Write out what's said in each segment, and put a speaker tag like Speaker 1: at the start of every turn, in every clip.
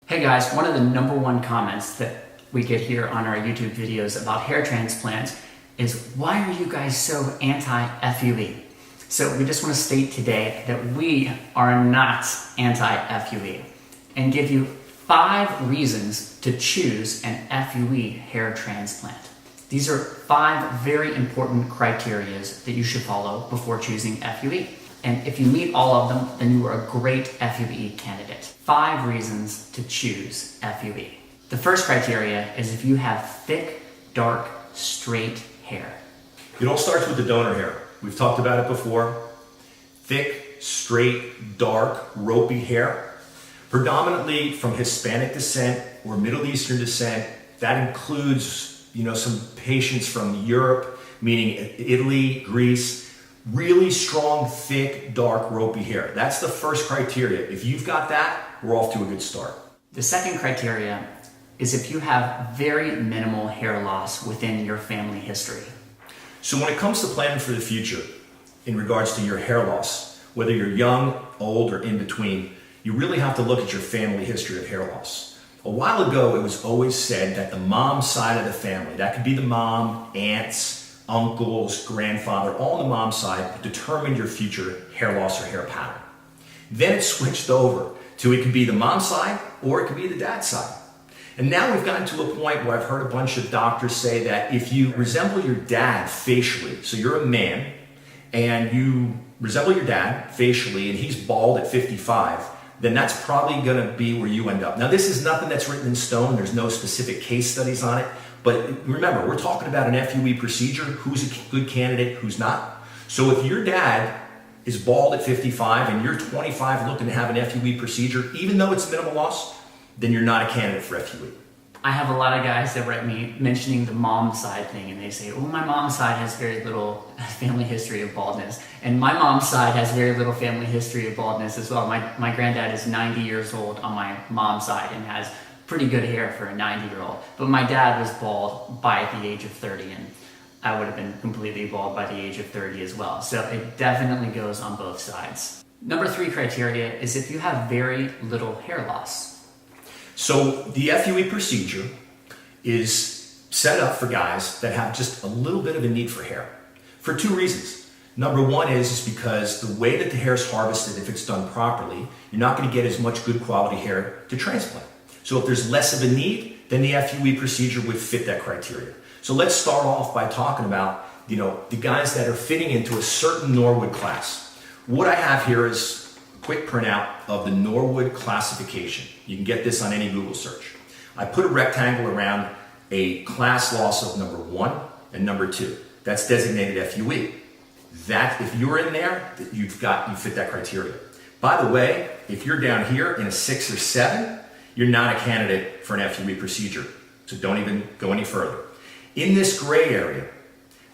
Speaker 1: Hey guys, one of the #1 comments that we get here on our YouTube videos about hair transplants is, why are you guys so anti-FUE? So we just want to state today that we are not anti-FUE and give you 5 reasons to choose an FUE hair transplant. These are 5 very important criteria that you should follow before choosing FUE. And if you meet all of them, then you are a great FUE candidate. 5 reasons to choose FUE. The first criteria is if you have thick, dark, straight hair.
Speaker 2: It all starts with the donor hair. We've talked about it before. Thick, straight, dark, ropey hair. Predominantly from Hispanic descent or Middle Eastern descent. That includes, some patients from Europe, meaning Italy, Greece. Really strong, thick, dark, ropey hair. That's the first criteria. If you've got that, we're off to a good start.
Speaker 1: The second criteria is if you have very minimal hair loss within your family history.
Speaker 2: So when it comes to planning for the future, in regards to your hair loss, whether you're young, old, or in between, you really have to look at your family history of hair loss. A while ago, it was always said that the mom side of the family, that could be the mom, aunts, uncles, grandfather, all on the mom side, determined your future hair loss or hair pattern. Then it switched over to it could be the mom side or it could be the dad side. And now we've gotten to a point where I've heard a bunch of doctors say that if you resemble your dad facially, so you're a man and you resemble your dad facially and he's bald at 55, then that's probably going to be where you end up. Now, this is nothing that's written in stone. There's no specific case studies on it. But remember, we're talking about an FUE procedure. Who's a good candidate, who's not. So if your dad is bald at 55 and you're 25 looking to have an FUE procedure, even though it's minimal loss, then you're not a candidate for FUE.
Speaker 1: I have a lot of guys that write me mentioning the mom side thing, and they say, oh, my mom's side has very little family history of baldness. And my mom's side has very little family history of baldness as well. My granddad is 90 years old on my mom's side and has pretty good hair for a 90-year-old. But my dad was bald by the age of 30, and I would have been completely bald by the age of 30 as well. So it definitely goes on both sides. Number 3 criteria is if you have very little hair loss.
Speaker 2: So the FUE procedure is set up for guys that have just a little bit of a need for hair for 2 reasons. Number 1 is because the way that the hair is harvested, if it's done properly, you're not going to get as much good quality hair to transplant. So if there's less of a need, then the FUE procedure would fit that criteria. So let's start off by talking about, the guys that are fitting into a certain Norwood class. What I have here is a quick printout of the Norwood classification. You can get this on any Google search. I put a rectangle around a class loss of number 1 and number 2. That's designated FUE. That, if you're in there, you fit that criteria. By the way, if you're down here in a 6 or 7, you're not a candidate for an FUE procedure. So don't even go any further. In this gray area,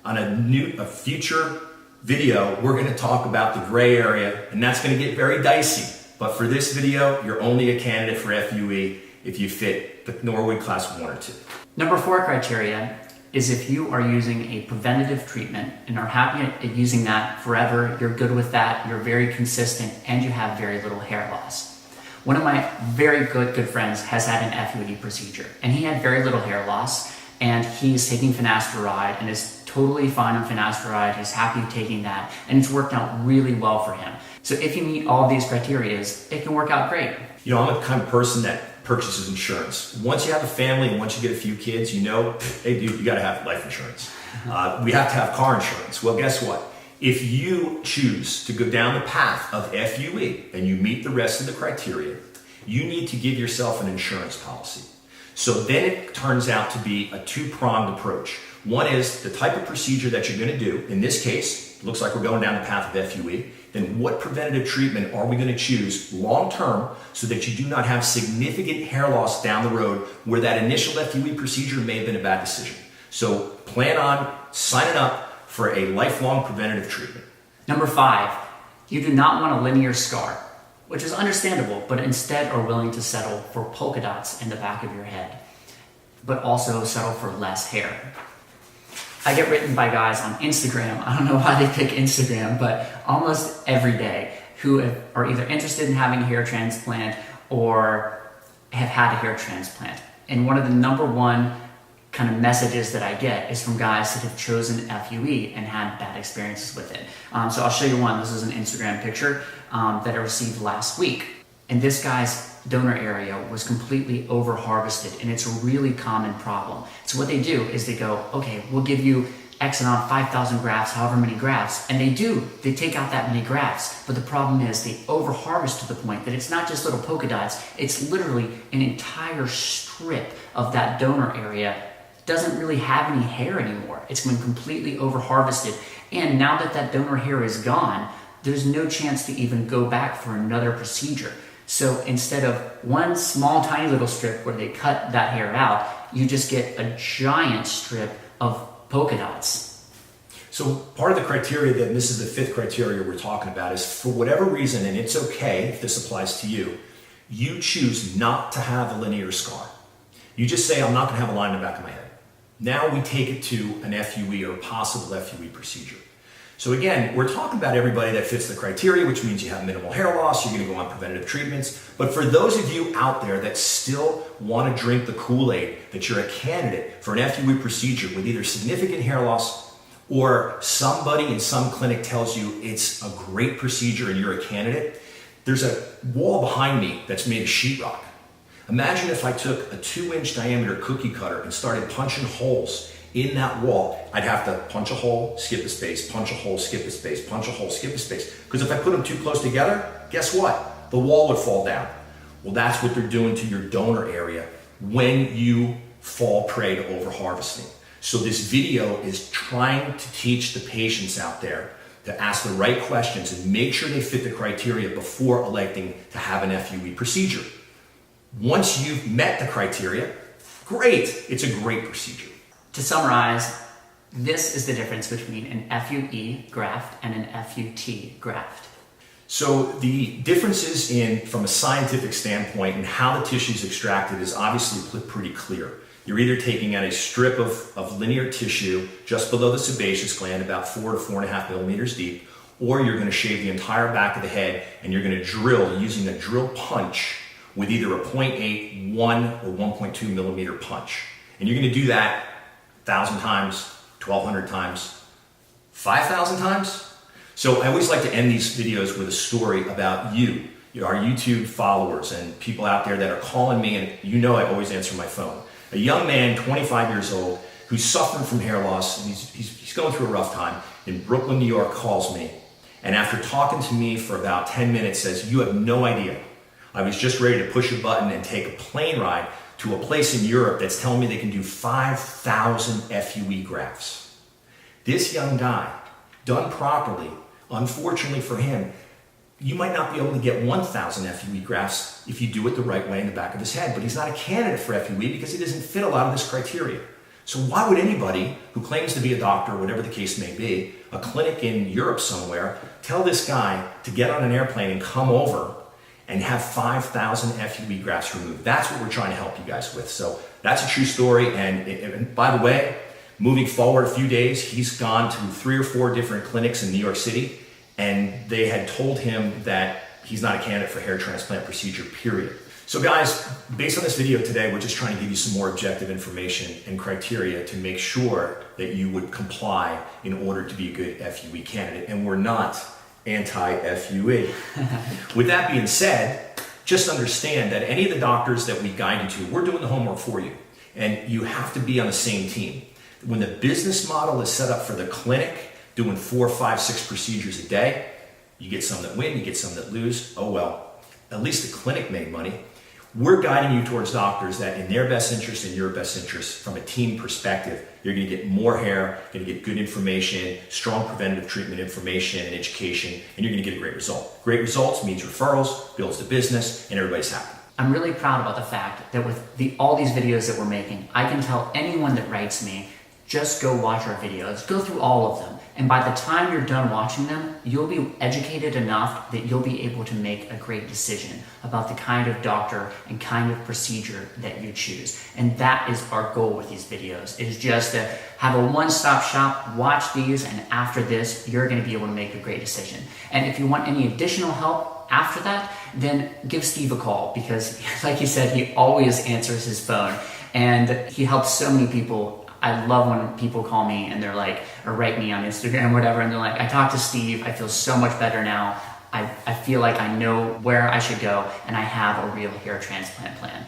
Speaker 2: on a future video, we're going to talk about the gray area, and that's going to get very dicey. But for this video, you're only a candidate for FUE if you fit the Norwood class 1 or 2.
Speaker 1: Number 4 criteria is if you are using a preventative treatment and are happy at using that forever, you're good with that, you're very consistent, and you have very little hair loss. One of my very good friends has had an FUE procedure, and he had very little hair loss, and he's taking finasteride and is totally fine on finasteride. He's happy taking that, and it's worked out really well for him. So if you meet all of these criteria, it can work out great.
Speaker 2: I'm the kind of person that purchases insurance. Once you have a family and once you get a few kids, hey dude, you gotta have life insurance. We have to have car insurance. Well, guess what? If you choose to go down the path of FUE and you meet the rest of the criteria, you need to give yourself an insurance policy. So then it turns out to be a 2-pronged approach. One is the type of procedure that you're going to do. In this case, it looks like we're going down the path of FUE. Then what preventative treatment are we going to choose long term so that you do not have significant hair loss down the road where that initial FUE procedure may have been a bad decision. So plan on signing up for a lifelong preventative treatment.
Speaker 1: Number 5, you do not want a linear scar, which is understandable, but instead are willing to settle for polka dots in the back of your head, but also settle for less hair. I get written by guys on Instagram. I don't know why they pick Instagram, but almost every day, who are either interested in having a hair transplant or have had a hair transplant. And one of the number one kind of messages that I get is from guys that have chosen FUE and had bad experiences with it. So I'll show you one. This is an Instagram picture that I received last week. And this guy's donor area was completely over harvested, and it's a really common problem. So what they do is they go, okay, we'll give you X amount, 5,000 grafts, however many grafts, and they take out that many grafts. But the problem is they over harvest to the point that it's not just little polka dots, it's literally an entire strip of that donor area doesn't really have any hair anymore. It's been completely over harvested. And now that that donor hair is gone, there's no chance to even go back for another procedure. So instead of one small tiny little strip where they cut that hair out, you just get a giant strip of polka dots.
Speaker 2: So part of the criteria, that this is the fifth criteria we're talking about, is for whatever reason, and it's okay if this applies to you, you choose not to have a linear scar. You just say, I'm not going to have a line in the back of my head. Now we take it to an FUE or a possible FUE procedure. So again, we're talking about everybody that fits the criteria, which means you have minimal hair loss, you're going to go on preventative treatments. But for those of you out there that still want to drink the Kool-Aid, that you're a candidate for an FUE procedure with either significant hair loss or somebody in some clinic tells you it's a great procedure and you're a candidate, there's a wall behind me that's made of sheetrock. Imagine if I took a 2-inch diameter cookie cutter and started punching holes in that wall. I'd have to punch a hole, skip a space, punch a hole, skip a space, punch a hole, skip a space. Because if I put them too close together, guess what? The wall would fall down. Well, that's what they're doing to your donor area when you fall prey to over-harvesting. So this video is trying to teach the patients out there to ask the right questions and make sure they fit the criteria before electing to have an FUE procedure. Once you've met the criteria, great, it's a great procedure.
Speaker 1: To summarize, this is the difference between an FUE graft and an FUT graft.
Speaker 2: So the differences from a scientific standpoint and how the tissue is extracted is obviously pretty clear. You're either taking out a strip of linear tissue just below the sebaceous gland, about 4 to 4.5 millimeters deep, or you're going to shave the entire back of the head and you're going to drill using a drill punch with either a 0.8, 1, or 1.2 millimeter punch. And you're going to do that 1,000 times, 1,200 times, 5,000 times. So I always like to end these videos with a story about you, our YouTube followers and people out there that are calling me, and you know I always answer my phone. A young man, 25 years old, who's suffering from hair loss, and he's going through a rough time, in Brooklyn, New York, calls me. And after talking to me for about 10 minutes says, you have no idea. I was just ready to push a button and take a plane ride to a place in Europe that's telling me they can do 5,000 FUE grafts. This young guy, done properly, unfortunately for him, you might not be able to get 1,000 FUE grafts if you do it the right way in the back of his head, but he's not a candidate for FUE because he doesn't fit a lot of this criteria. So why would anybody who claims to be a doctor, whatever the case may be, a clinic in Europe somewhere, tell this guy to get on an airplane and come over and have 5,000 FUE grafts removed? That's what we're trying to help you guys with. So that's a true story. And by the way, moving forward a few days, he's gone to 3 or 4 different clinics in New York City, and they had told him that he's not a candidate for hair transplant procedure, period. So guys, based on this video today, we're just trying to give you some more objective information and criteria to make sure that you would comply in order to be a good FUE candidate. And we're not anti-FUE. With that being said, just understand that any of the doctors that we guide you to, we're doing the homework for you. And you have to be on the same team. When the business model is set up for the clinic, doing 4, 5, 6 procedures a day, you get some that win, you get some that lose. Oh well, at least the clinic made money. We're guiding you towards doctors that in their best interest and your best interest, from a team perspective, you're going to get more hair, you're going to get good information, strong preventative treatment information and education, and you're going to get a great result. Great results means referrals, builds the business, and everybody's happy.
Speaker 1: I'm really proud about the fact that with all these videos that we're making, I can tell anyone that writes me, just go watch our videos, go through all of them. And by the time you're done watching them, you'll be educated enough that you'll be able to make a great decision about the kind of doctor and kind of procedure that you choose. And that is our goal with these videos, is just to have a one-stop shop, watch these, and after this, you're going to be able to make a great decision. And if you want any additional help after that, then give Steve a call, because like he said, he always answers his phone and he helps so many people. I love when people call me and they're like, or write me on Instagram or whatever, and they're like, I talked to Steve, I feel so much better now. I feel like I know where I should go and I have a real hair transplant plan.